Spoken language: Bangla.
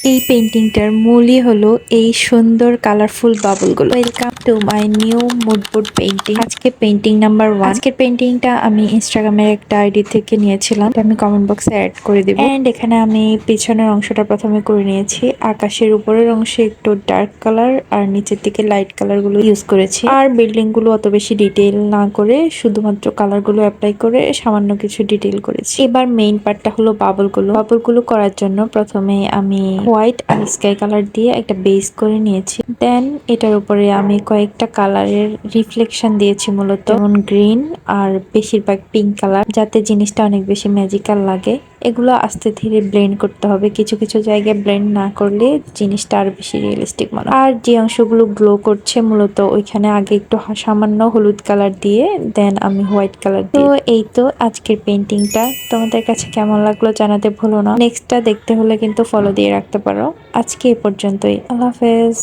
এই পেন্টিংটার মূলই হলো এই সুন্দর কালারফুল বাবলগুলো। Welcome to my new moodboard painting. আজকে পেন্টিং নাম্বার 1। আজকের পেন্টিংটা আমি ইনস্টাগ্রামের একটা আইডি থেকে নিয়েছিলাম, আমি কমেন্ট বক্সে অ্যাড করে দিব। এন্ড এখানে আমি পিছনের অংশটা প্রথমে করে নিয়েছি। আকাশের উপরের অংশে একটু ডার্ক কালার আর নিচের দিকে লাইট কালার গুলো ইউজ করেছি। আর বিল্ডিং গুলো অত বেশি ডিটেইল না করে শুধুমাত্র কালার গুলো অ্যাপ্লাই করে সামান্য কিছু ডিটেইল করেছি। এবার মেইন পার্টটা হলো বাবলগুলো করার জন্য প্রথমে আমি হোয়াইট আর স্কাই কালার দিয়ে একটা বেস করে নিয়েছি। দেন এটার উপরে আমি কয়েকটা কালারের রিফ্লেকশন দিয়েছি, মূলত যেমন গ্রিন আর বেশিরভাগ পিঙ্ক কালার, যাতে জিনিসটা অনেক বেশি ম্যাজিক্যাল লাগে। এগুলো আস্তে ধীরে ব্লেন্ড করতে হবে, কিছু কিছু জায়গায় ব্লেন্ড না করলে জিনিসটা আরো বেশি রিয়েলিস্টিক মনে হয়। আর যে অংশগুলো গ্লো করছে মূলত ওইখানে আগে একটু সামান্য হলুদ কালার দিয়ে দেন আমি হোয়াইট কালার দিয়ে। তো এই তো আজকের পেন্টিংটা তোমাদের কাছে কেমন লাগলো জানাতে ভুলো না। নেক্সটটা দেখতে হলে কিন্তু ফলো দিয়ে রাখতে পারো। আজকে এ পর্যন্তই, আল্লাহ হাফেজ।